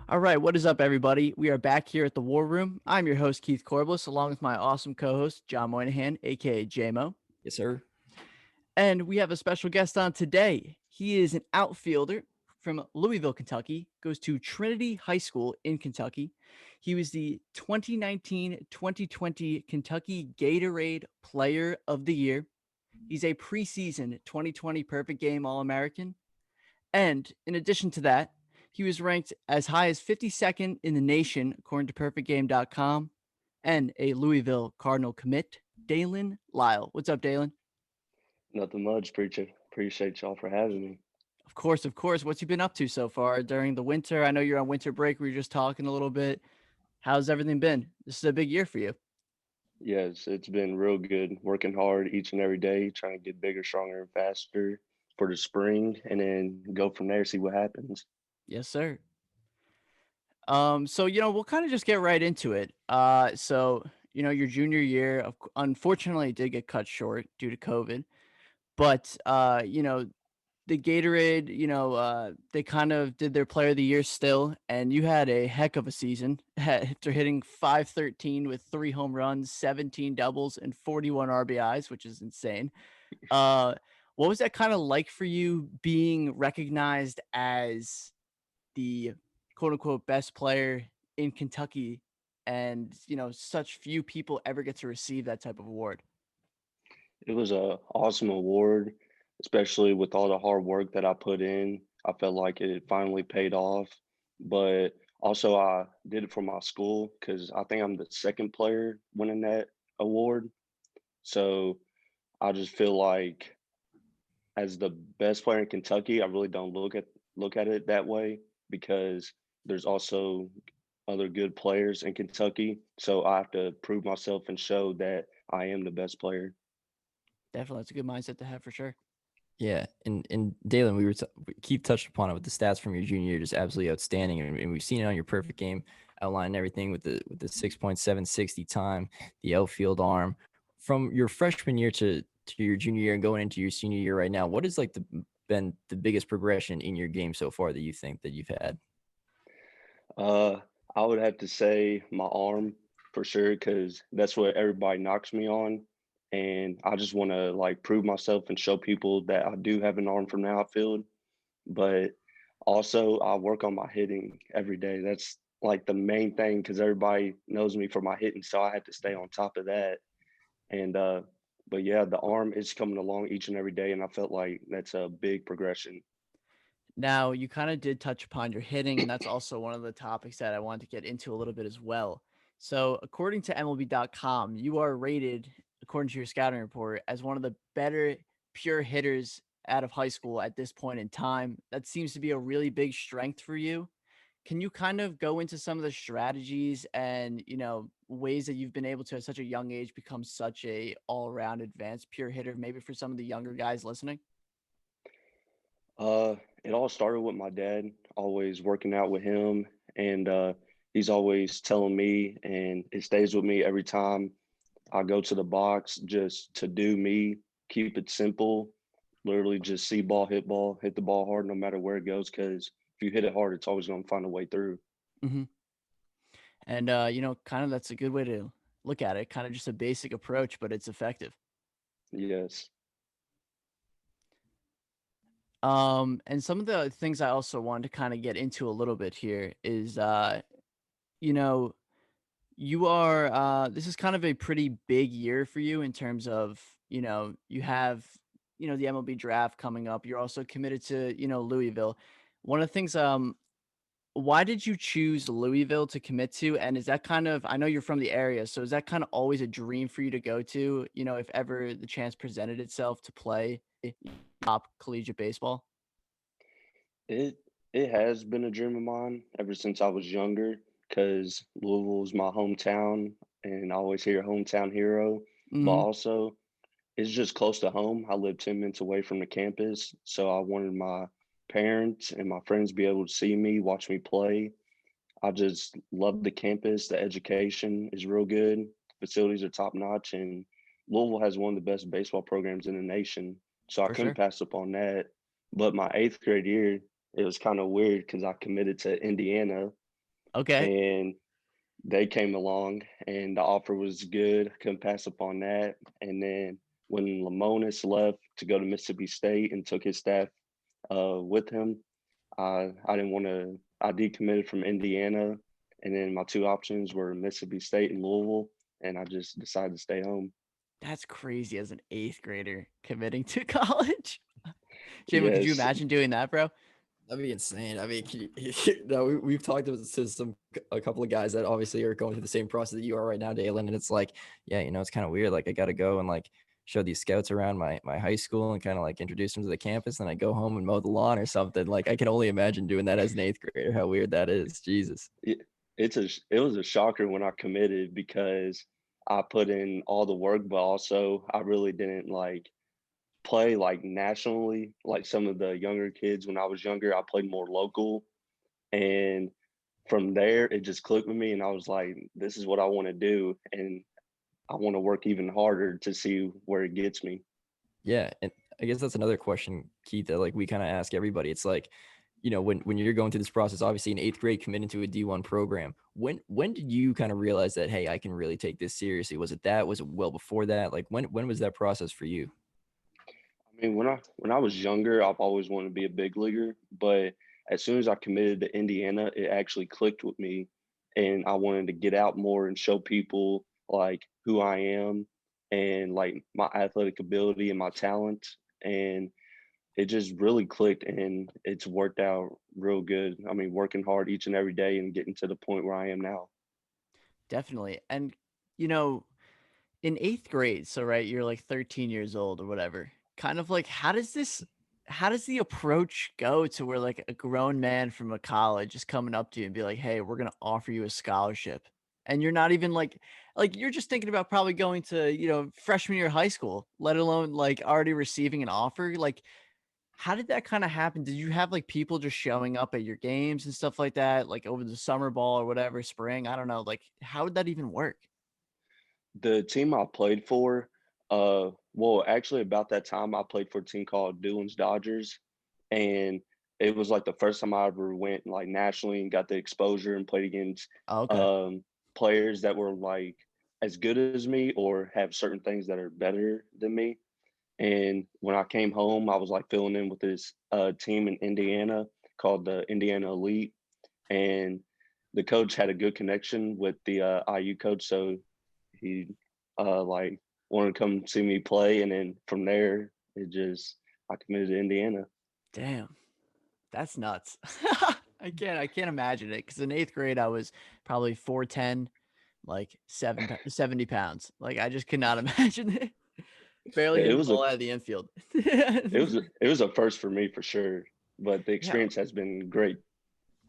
All right, what is up, everybody? We are back here at the War Room. I'm your host, Keith Corbliss, along with my awesome co-host, John Moynihan, aka JMO. Yes, sir. And we have a special guest on today. He is an outfielder from Louisville, Kentucky, goes to Trinity High School in Kentucky. He was the 2019-2020 Kentucky Gatorade Player of the Year. He's a preseason 2020 Perfect Game All-American. And in addition to that, he was ranked as high as 52nd in the nation, according to PerfectGame.com, and a Louisville Cardinal commit, Daylen Lile. What's up, Daylen? Nothing much, preacher. Appreciate y'all for having me. Of course, of course. What's you been up to so far during the winter? I know you're on winter break. We were just talking a little bit. How's everything been? This is a big year for you. Yes, it's been real good. Working hard each and every day, trying to get bigger, stronger, and faster for the spring, and then go from there, see what happens. Yes, sir. So we'll kind of just get right into it. Your junior year, unfortunately, did get cut short due to COVID. But the Gatorade, they kind of did their player of the year still, and you had a heck of a season after hitting 513 with 3 home runs, 17 doubles, and 41 RBIs, which is insane. Uh, what was that kind of like for you being recognized as the quote unquote best player in Kentucky? And, such few people ever get to receive that type of award. It was a awesome award, especially with all the hard work that I put in. I felt like it finally paid off, but also I did it for my school because I think I'm the second player winning that award. So I just feel like as the best player in Kentucky, I really don't look at it that way because there's also other good players in Kentucky. So I have to prove myself and show that I am the best player. Definitely, it's a good mindset to have for sure. Yeah, and Dalen, Keith touched upon it with the stats from your junior year, just absolutely outstanding, and we've seen it on your perfect game outline and everything with the 6.760 time, the outfield arm. From your freshman year to your junior year and going into your senior year right now, what is like been the biggest progression in your game so far that you think that you've had? Uh, I would have to say my arm for sure because that's what everybody knocks me on, and I just want to like prove myself and show people that I do have an arm from the outfield. But also, I work on my hitting every day. That's like the main thing because everybody knows me for my hitting, so I have to stay on top of that. And but yeah, the arm is coming along each and every day, and I felt like that's a big progression. Now, you kind of did touch upon your hitting, and that's also one of the topics that I wanted to get into a little bit as well. So, according to MLB.com, you are rated, according to your scouting report, as one of the better pure hitters out of high school at this point in time. That seems to be a really big strength for you. Can you kind of go into some of the strategies and, ways that you've been able to at such a young age become such a all-around advanced pure hitter, maybe for some of the younger guys listening? Uh, it all started with my dad, always working out with him, and he's always telling me, and it stays with me every time I go to the box, just to do me, keep it simple, literally just see ball, hit the ball hard no matter where it goes, because if you hit it hard, it's always going to find a way through. Hmm. And, kind of that's a good way to look at it. Kind of just a basic approach, but it's effective. Yes. And some of the things I also wanted to kind of get into a little bit here is, you know, this is kind of a pretty big year for you in terms of, you have, the MLB draft coming up. You're also committed to, Louisville. One of the things, why did you choose Louisville to commit to? And is that kind of, I know you're from the area, so is that kind of always a dream for you to go to, if ever the chance presented itself to play top collegiate baseball? It it has been a dream of mine ever since I was younger because Louisville is my hometown, and I always hear hometown hero. But Mhm. also, it's just close to home. I live 10 minutes away from the campus, so I wanted my parents and my friends to be able to see me, watch me play. I just love the campus. The education is real good. Facilities are top notch, and Louisville has one of the best baseball programs in the nation. So I For couldn't sure. pass up on that. But my eighth grade year, it was kind of weird because I committed to Indiana, Okay. and they came along, and the offer was good. Couldn't pass up on that. And then when Lamonis left to go to Mississippi State and took his staff with him, I didn't want to. I decommitted from Indiana, and then my two options were Mississippi State and Louisville, and I just decided to stay home. That's crazy as an 8th grader committing to college. Jimmy, could you Yes, imagine doing that, bro? That'd be insane. I mean, no, we've talked to a couple of guys that obviously are going through the same process that you are right now, Dalen. And it's like, yeah, it's kind of weird. Like I got to go and like show these scouts around my high school and kind of like introduce them to the campus. And I go home and mow the lawn or something. Like I can only imagine doing that as an 8th grader. How weird that is. Jesus. it, it was a shocker when I committed because I put in all the work, but also I really didn't like play like nationally like some of the younger kids. When I was younger, I played more local, and from there it just clicked with me, and I was like, this is what I want to do, and I want to work even harder to see where it gets me. Yeah, and I guess that's another question, Keith, that like we kind of ask everybody. It's like, when you're going through this process, obviously in 8th grade, committing to a D1 program, when did you kind of realize that, hey, I can really take this seriously? Was it that? Was it well before that? Like when was that process for you? I mean, when I was younger, I've always wanted to be a big leaguer, but as soon as I committed to Indiana, it actually clicked with me, and I wanted to get out more and show people like who I am and like my athletic ability and my talent, and it just really clicked, and it's worked out real good. I mean, working hard each and every day and getting to the point where I am now. Definitely. And, you know, in 8th grade, so, right, you're, like, 13 years old or whatever, kind of, like, how does the approach go to where, like, a grown man from a college is coming up to you and be like, "Hey, we're gonna offer you a scholarship," and you're not even, you're just thinking about probably going to, freshman year of high school, let alone, like, already receiving an offer, like, how did that kinda happen? Did you have, like, people just showing up at your games and stuff like that, like, over the summer ball or whatever, spring? I don't know, like, how would that even work? The team I played for, well, actually, about that time, I played for a team called Doolin's Dodgers, and it was like the first time I ever went like nationally and got the exposure and played against Oh, okay. um, players that were like as good as me or have certain things that are better than me. And when I came home, I was like filling in with this team in Indiana called the Indiana Elite, and the coach had a good connection with the IU coach, so he like wanted to come see me play, and then from there it just I committed to Indiana. Damn, that's nuts. I can't imagine it because in 8th grade, I was probably 4'10", like 70 pounds. Like, I just could not imagine it. Barely It hitting the was a ball out of the infield. it was a first for me for sure, but the Yeah. experience has been great.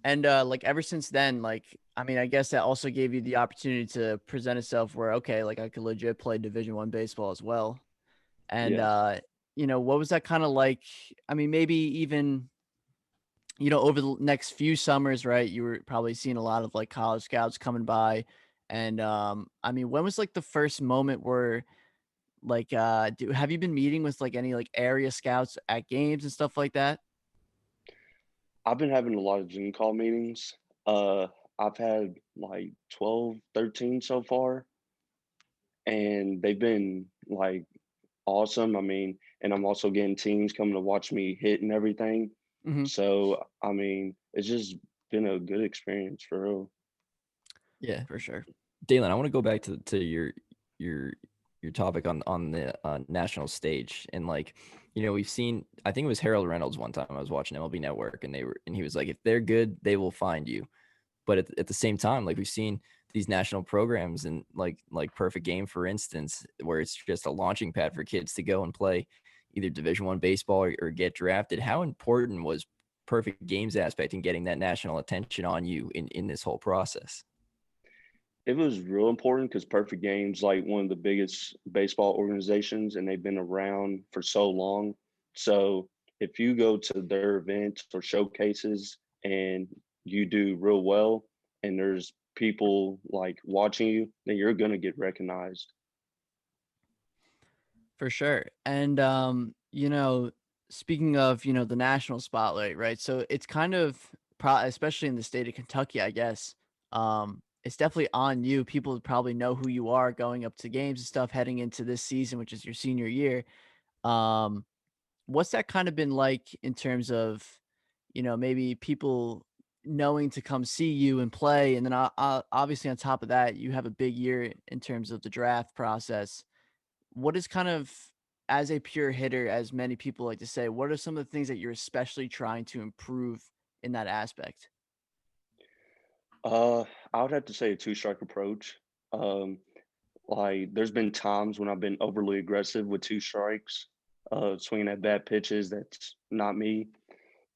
And, like, ever since then, like, I mean, I guess that also gave you the opportunity to present itself where, okay, like, I could legit play Division I baseball as well. And, Yes, what was that kinda like? I mean, maybe even, over the next few summers, right, you were probably seeing a lot of, like, college scouts coming by. And, I mean, when was, like, the first moment where, like, do have you been meeting with, like, any, like, area scouts at games and stuff like that? I've been having a lot of Zoom call meetings. Uh, I've had like 12, 13 so far, and they've been like awesome. I mean, and I'm also getting teams coming to watch me hit and everything. Mhm. So, I mean, it's just been a good experience for real. Yeah. For sure. Dalen, I want to go back to your your topic on the national stage. And like, we've seen, I think it was Harold Reynolds one time I was watching MLB Network, and he was like, if they're good, they will find you. But at the same time, like we've seen these national programs and like Perfect Game, for instance, where it's just a launching pad for kids to go and play either Division I baseball or get drafted. How important was Perfect Games aspect in getting that national attention on you in this whole process? It was real important because Perfect Game's like one of the biggest baseball organizations, and they've been around for so long. So if you go to their events or showcases and you do real well, and there's people like watching you, then you're gonna get recognized. For sure. And, speaking of, the national spotlight, right? So it's kind of especially in the state of Kentucky, I guess. It's definitely on you. People probably know who you are going up to games and stuff heading into this season, which is your senior year. Um, what's that kind of been like in terms of, maybe people knowing to come see you and play, and then obviously on top of that, you have a big year in terms of the draft process. What is kind of, as a pure hitter, as many people like to say, what are some of the things that you're especially trying to improve in that aspect? Uh, I would have to say a two-strike approach. Um, like there's been times when I've been overly aggressive with two strikes, swinging at bad pitches. That's not me.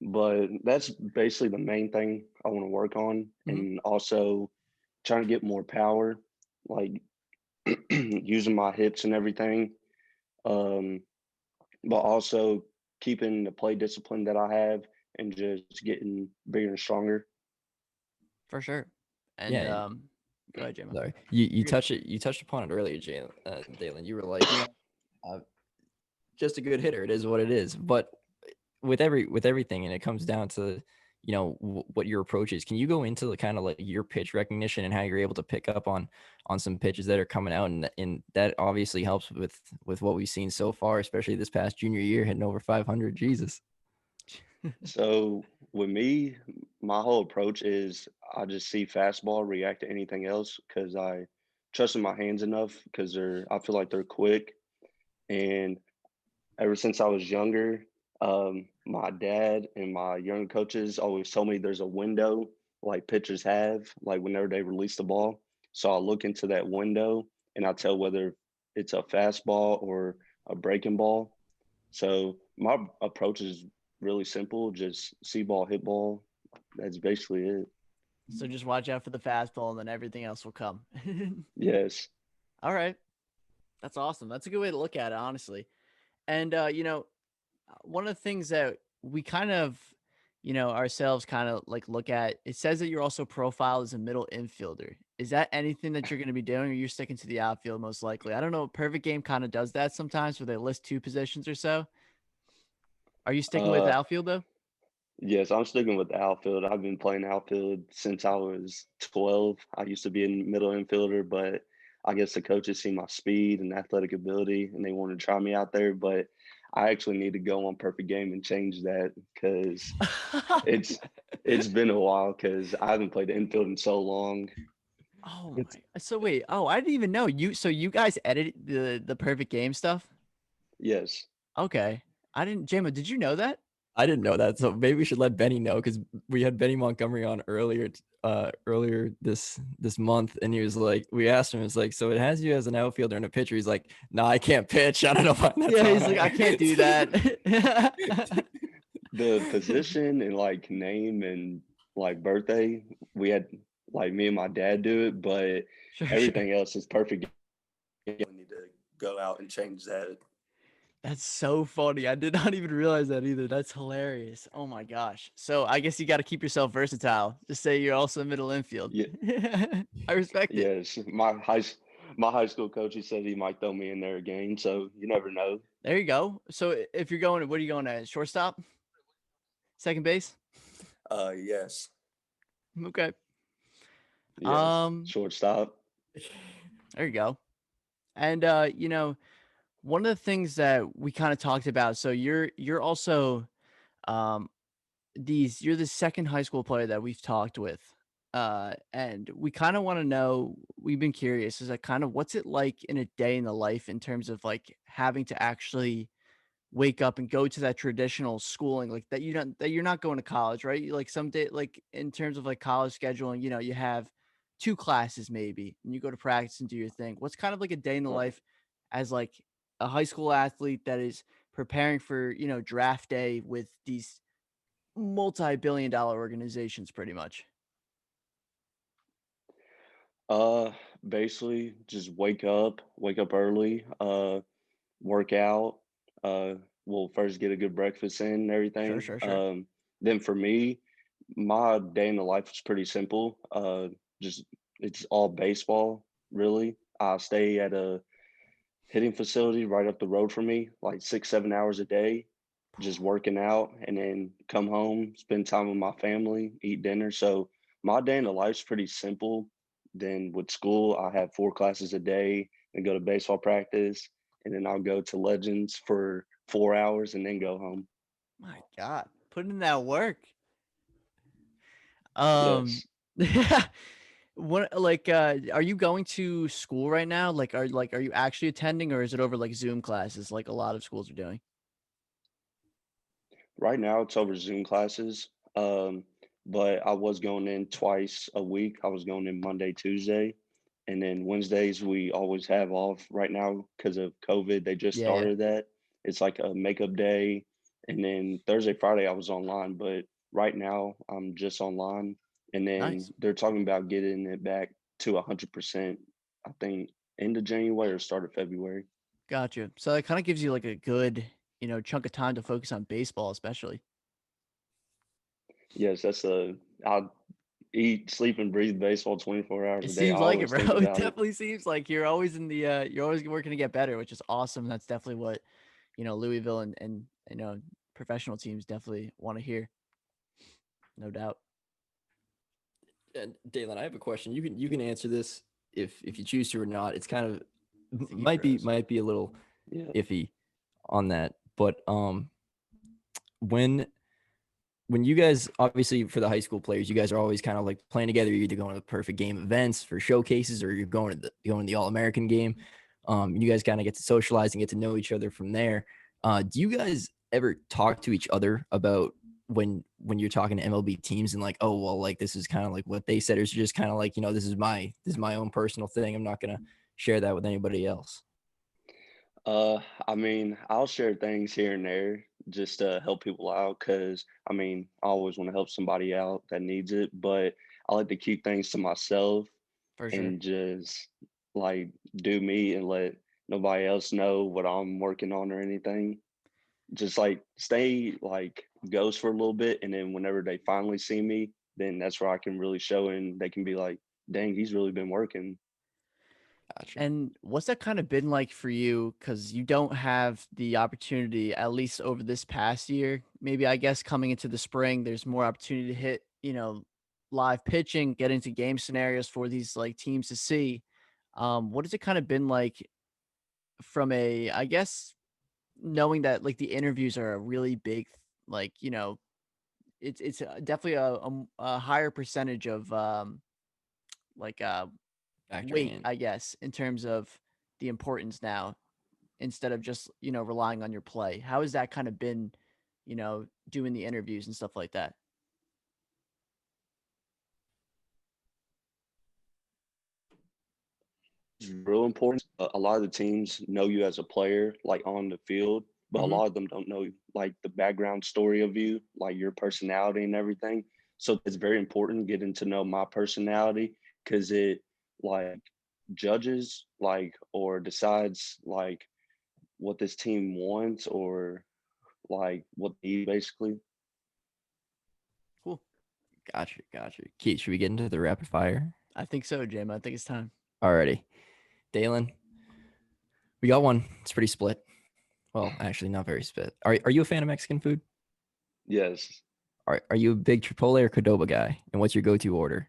But that's basically the main thing I want to work on, Mhm. and also trying to get more power, like using my hips and everything. Um, but also keeping the play discipline that I have and just getting bigger and stronger. For sure. Yeah, And and go ahead, Jamo. sorry, you You're good. touched upon it earlier, Dalen. You were like, just a good hitter. It is what it is. But with everything, and it comes down to what your approach is. Can you go into the kind of like your pitch recognition and how you're able to pick up on some pitches that are coming out, and that obviously helps with what we've seen so far, especially this past junior year, hitting over 500. Jesus. So with me, my whole approach is I just see fastball, react to anything else because I trust in my hands enough because I feel like they're quick. And ever since I was younger, my dad and my young coaches always told me there's a window like pitchers have, like whenever they release the ball. So I look into that window and I tell whether it's a fastball or a breaking ball. So my approach is really simple: just see ball, hit ball. That's basically it. So just watch out for the fastball, and then everything else will come. Yes. All right. That's awesome. That's a good way to look at it, honestly. And one of the things that we kind of, ourselves kind of like look at, it says that you're also profiled as a middle infielder. Is that anything that you're going to be doing, or you're sticking to the outfield most likely? I don't know. Perfect Game kind of does that sometimes, where they list two positions or so. Are you sticking with Uh, outfield though? yes, I'm sticking with the outfield. I've been playing outfield since I was 12. I used to be a middle infielder, but I guess the coaches see my speed and athletic ability and they want to try me out there. But I actually need to go on Perfect Game and change that because it's it's been a while because I haven't played the infield in so long. Oh It's my. So wait. Oh, I didn't even know you. So you guys edit the Perfect Game stuff? yes. Okay. I didn't. Jamo, did you know that? I didn't know that, so maybe we should let Benny know because we had Benny Montgomery on earlier this month, and he was like, we asked him, it's like, so it has you as an outfielder and a pitcher. He's like, nah, I can't pitch. I don't know why that's Yeah, on he's like, I can't do there. that. The position and like name and like birthday, we had like me and my dad do it, but Sure, sure. everything else is perfect. I need to go out and change that. That's so funny. I did not even realize that either. That's hilarious. Oh my gosh. So I guess you got to keep yourself versatile. Just say you're also middle infield. Yeah, I respect it. yes. My high school coach, he said he might throw me in there again, so you never know. There you go. So if you're going, what are you going at? Shortstop? Second base? Yes, Okay. yes. Um, Shortstop. there you go. And one of the things that we kind of talked about, so you're also um you're the second high school player that we've talked with. And we kind of want to know, we've been curious, is like kind of what's it like in a day in the life in terms of like having to actually wake up and go to that traditional schooling, like that you're not going to college, right? Like some day, like in terms of like college scheduling, you have two classes maybe, and you go to practice and do your thing. What's kind of like a day in the Right. life as like a high school athlete that is preparing for, draft day with these multi-billion dollar organizations pretty much? Uh, Basically, just wake up early, work out. Uh, we'll first get a good breakfast in and Sure, everything. sure, sure. Then for me, my day in the life is pretty simple. Just it's all baseball, really. I stay at a hitting facility right up the road from me, like 6, 7 hours a day, just working out, and then come home, spend time with my family, eat dinner. So My day in the life's pretty simple. Then with school, I have 4 classes a day and go to baseball practice, and then I'll go to Legends for 4 hours and then go home. My God, put in that work. Um, Yes. what are you going to school right now? Are you actually attending, or is it over like Zoom classes like a lot of schools are doing? Right now, it's over Zoom classes, but I was going in twice a week. I was going in Monday, Tuesday, and then Wednesdays we always have off. Right now, because of COVID, they just Yeah, yeah. started that. It's like a makeup day, and then Thursday, Friday I was online, but right now I'm just online. And then Nice. they're talking about getting it back to 100%. I think end of January or start of February. Gotcha. So it kind of gives you like a good, chunk of time to focus on baseball, especially. Yes, that's a. I eat, sleep, and breathe baseball 24 hours It a day. I seems like it, always bro. think It about it. definitely seems like you're always you're always working to get better, which is awesome. That's definitely what, Louisville and professional teams definitely want to hear, no doubt. And Daylen, I have a question. You can answer this if you choose to or not. It's kind of It's the East Rose. might be a little Yeah. iffy on that, but when you guys, obviously for the high school players, you guys are always kind of like playing together. You're either going to the perfect game events for showcases, or you're going to the All American game. You guys kind of get to socialize and get to know each other from there. Do you guys ever talk to each other about when you're talking to MLB teams and like, oh well, like this is kind of like what they said, or is it just kind of like, this is my own personal thing. I'm not gonna share that with anybody else. I mean, I'll share things here and there just to help people out because I mean, I always want to help somebody out that needs it, but I like to keep things to myself For sure. and just like do me and let nobody else know what I'm working on or anything. Just like stay like ghost for a little bit, and then whenever they finally see me, then that's where I can really show and they can be like, dang, he's really been working. Gotcha. And what's that kind of been like for you? Because you don't have the opportunity, at least over this past year. Maybe I guess coming into the spring, there's more opportunity to hit, live pitching, get into game scenarios for these like teams to see. What has it kind of been like from I guess, knowing that like the interviews are a really big, like, it's definitely a higher percentage of like Factoring weight, in. I guess, in terms of the importance now instead of just, relying on your play. How has that kind of been, doing the interviews and stuff like that? It's real important. A lot of the teams know you as a player, like on the field, but a Hmm. lot of them don't know like the background story of you, like your personality and everything. So it's very important getting to know my personality because it like judges like or decides like what this team wants or like what they need basically. Cool. Gotcha. Keith, should we get into the rapid fire? I think so, Jim. I think it's time. Alrighty. Dalen, we got one. It's pretty split. Well, actually, not very split. Are you a fan of Mexican food? Yes, Are you a big Chipotle or Qdoba guy? And what's your go-to order?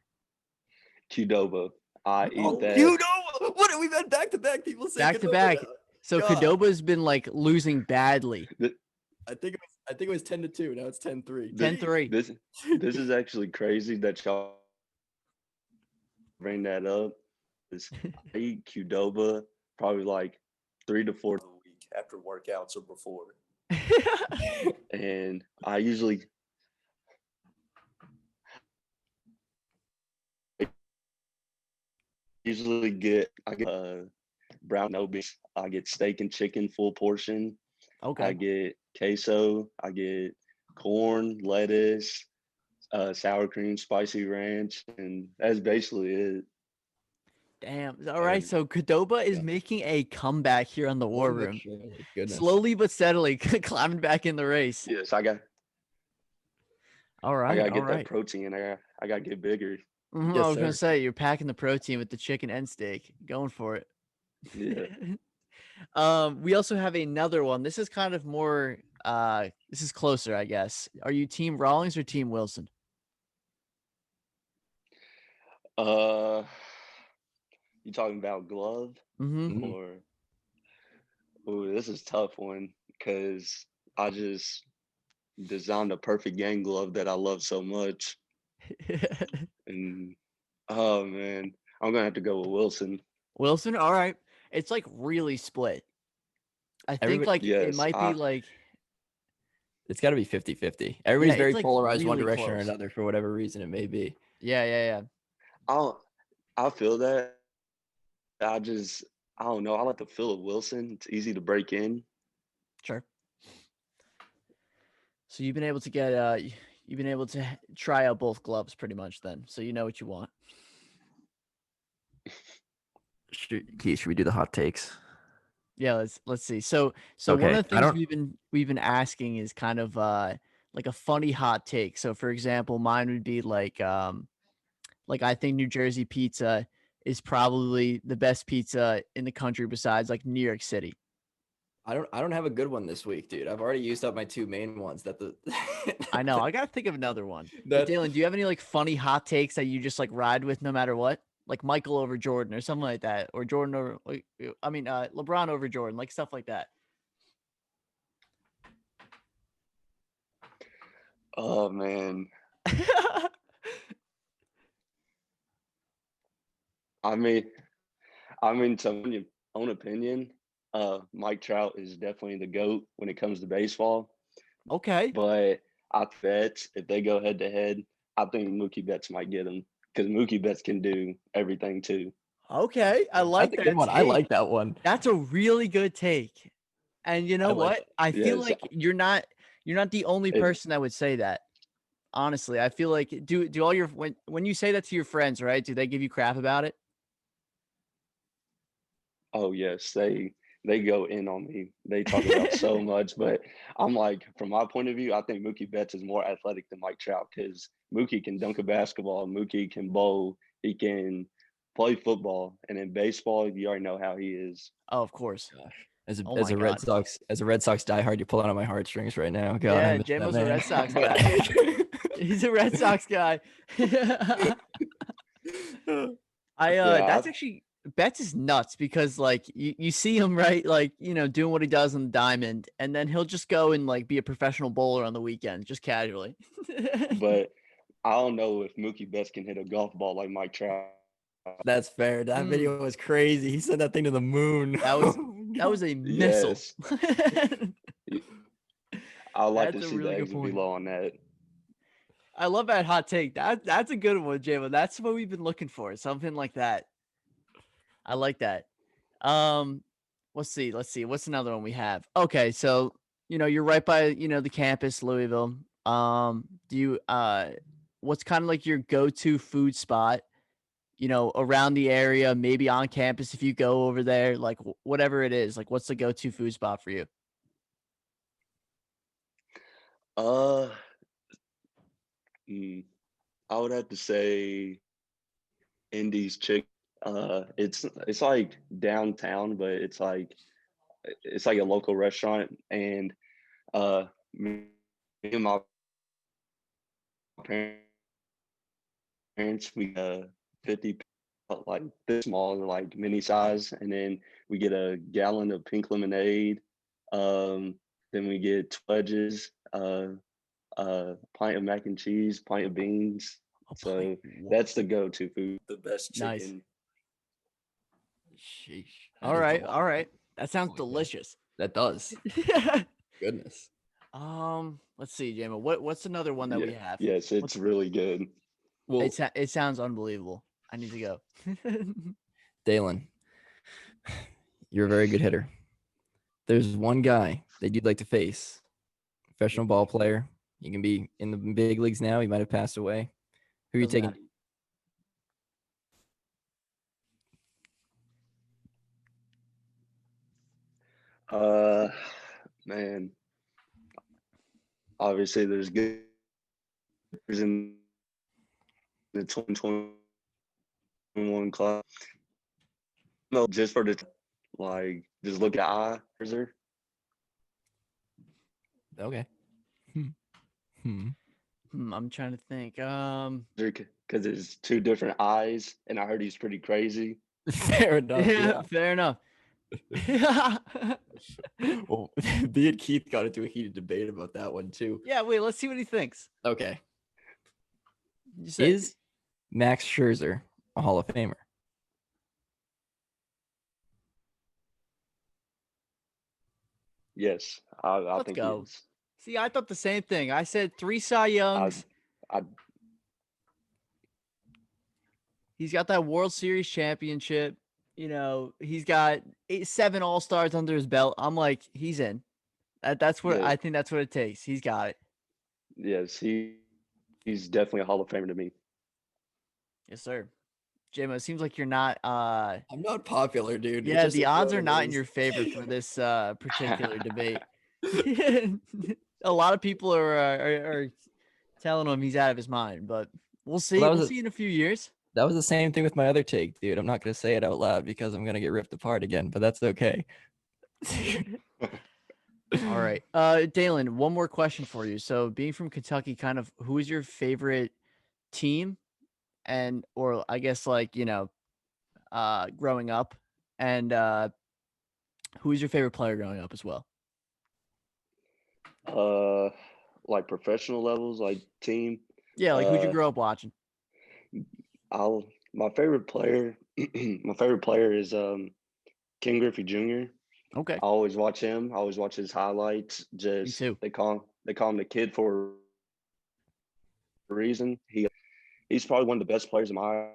Qdoba. I eat Oh, that. you know what? We've had back-to-back people say Back to Qdoba back. now. So God, Cadoba's been like losing badly. Th- I think it was 10-2. Now it's 10-3. th- 10-3. this this is actually crazy that y'all bring that up. Is I eat Qdoba probably like 3 to 4 a week after workouts or before, and I get brown no beans. I get steak and chicken full portion. I Okay. get queso. I get corn, lettuce, sour cream, spicy ranch, and that's basically it. Damn. All right. And So Cadoba is yeah, making a comeback here on the War Room. momentarily. Goodness. Slowly but steadily climbing back in the race. Yes, All I right. gotta All get that right. protein. I gotta get bigger. I Yes, was gonna sir. say you're packing the protein with the chicken and steak, going for it. Yeah. We also have another one. This is kind of more. This is closer, I guess. Are you Team Rawlings or Team Wilson? Uh, you talking about glove Mm-hmm. Mhm. or? Ooh, this is a tough one because I just designed a perfect game glove that I love so much, and oh man, I'm gonna have to go with Wilson. Wilson, all right. It's like really split. I think Everybody, like it Yes, might be like it's got to be 50-50. yeah, Everybody's it's very like polarized one really direction or close. another for whatever reason it may be. Yeah, yeah, yeah. I I feel that. I just I don't know. I like the feel of Wilson. It's easy to break in. Sure. So you've been able to get you've been able to try out both gloves pretty much then. So you know what you want. Should we do the hot takes? Yeah, let's see. So one Okay, of the I things don't. we've been asking is kind of like a funny hot take. So for example, mine would be like I think New Jersey pizza is probably the best pizza in the country besides like New York City. I don't have a good one this week, dude. I've already used up my two main ones. That the I know. I gotta think of another one. But that Dalen, do you have any like funny hot takes that you just like ride with no matter what? Like Michael over Jordan or something like that, or Jordan over like I mean LeBron over Jordan, like stuff like that. Oh man, I mean, to my own opinion, Mike Trout is definitely the GOAT when it comes to baseball. Okay. But I bet if they go head to head, I think Mookie Betts might get him because Mookie Betts can do everything too. Okay. I that's like a good that one. I take. like that one. That's a really good take. And you I know like what? that. I feel Yes, like you're not the only it, person that would say that. Honestly, I feel like do all your when you say that to your friends, right? Do they give you crap about it? oh yes, they go in on me. They talk about so much, but I'm like, from my point of view, I think Mookie Betts is more athletic than Mike Trout because Mookie can dunk a basketball, Mookie can bowl, he can play football, and in baseball, you already know how he is. Oh, of course. Gosh, Oh as my a god. As a Red Sox diehard, you're pulling on my heartstrings right now. God, I Yeah, miss that JMO's a man. Red Sox guy. He's a Red Sox guy. I Yeah, that's actually Betts is nuts because like you see him right like doing what he does on the diamond and then he'll just go and like be a professional bowler on the weekend just casually. but I don't know if Mookie Betts can hit a golf ball like Mike Trout. That's fair. That Mm, video was crazy. He sent that thing to the moon. that was Oh my that God. was a missile. Yes, I would like to That's a see the really good exit point. below on that. I love that hot take. That's a good one, Jamo. That's what we've been looking for. Something like that. I like that. Um, let's see. Let's see. What's another one we have? Okay, so you're right by the campus, Louisville. Do you what's kind of like your go-to food spot? Around the area, maybe on campus if you go over there, like whatever it is. Like, what's the go-to food spot for you? Uh, mm, I would have to say Indy's Chick. It's like downtown, but it's like a local restaurant, and me and my parents we 50 like this small like mini size, and then we get a gallon of pink lemonade. Um, then we get wedges, pint of mac and cheese, pint of beans. A pint. So Whoa, that's the go-to food. The best nice. chicken. Sheesh. All That is a right, lot. all right. That sounds Holy cow. delicious. That does. Goodness. Let's see, Jamo. What's another one that Yeah, we have? yes, it's What's really good. Well, it sounds unbelievable. I need to go. Dalen, you're a very good hitter. There's one guy that you'd like to face, professional ball player. He can be in the big leagues now. He might have passed away. Who are you Doesn't taking? matter. Uh, man, obviously there's good in the 2021 class. No, just for the like, just look at Iser Okay. Hmm. Hmm. I'm trying to think. because because it's two different eyes, and I heard he's pretty crazy. Fair enough. Yeah, Yeah. fair enough. Well, me and Keith got into a heated debate about that one too. Yeah, wait, let's see what he thinks. Okay. You say, Is Max Scherzer a Hall of Famer? Yes, I let's think he go. is. See, I thought the same thing. I said 3 Cy I, Youngs. I He's got that World Series championship. You know, he's got 7 All-Stars under his belt. I'm like, he's in. That's what yeah, I think that's what it takes. He's got it. yes, he's definitely a Hall of Famer to me. Yes, sir. Jim, it seems like you're not I'm not popular, dude. It's yeah, just the it's odds what are it not in is. your favor for this particular debate. A lot of people are telling him he's out of his mind, but we'll see. Well, We'll see in a few years. that was the same thing with my other take, dude. I'm not gonna say it out loud because I'm gonna get ripped apart again, but that's okay. All right. Daylen, one more question for you. So being from Kentucky, kind of who is your favorite team and or I guess like, growing up and who is your favorite player growing up as well? uh, like professional levels, like team. Yeah, like who'd you Uh, grow up watching? I'll my favorite player. My favorite player is Ken Griffey Jr. Okay. I always watch him. I always watch his highlights. Me Just too. they call him the kid for a reason. He's probably one of the best players in my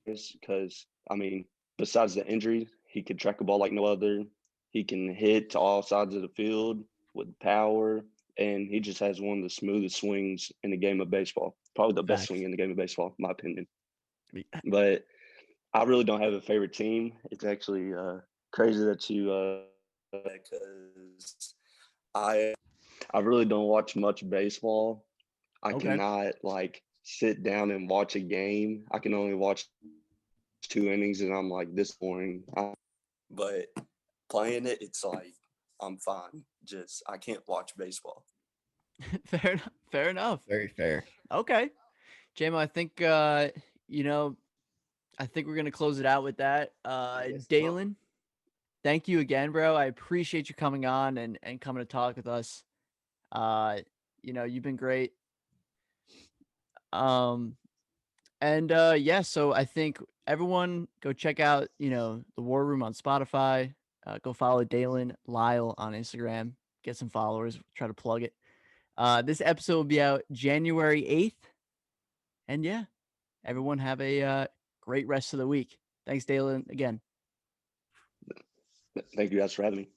eyes because I mean, besides the injury, he can track a ball like no other. He can hit to all sides of the field with power, and he just has one of the smoothest swings in the game of baseball. Probably the best swing Facts. in the game of baseball, in my opinion. Me- But I really don't have a favorite team. It's actually crazy that you because I really don't watch much baseball. I Okay. cannot like sit down and watch a game. I can only watch 2 innings, and I'm like this boring. But playing it, it's like I'm fine. Just I can't watch baseball. Fair enough. Fair enough. Very fair. Okay. JMO, I think you know, I think we're gonna close it out with that. Yes. Daylen, thank you again, bro. I appreciate you coming on and coming to talk with us. Uh, you've been great. Um, and yeah, so I think everyone go check out, the War Room on Spotify. Go follow Daylen Lile on Instagram. Get some followers. Try to plug it. This episode will be out January 8th. And yeah, everyone have a great rest of the week. Thanks, Daylen, again. Thank you guys for having me.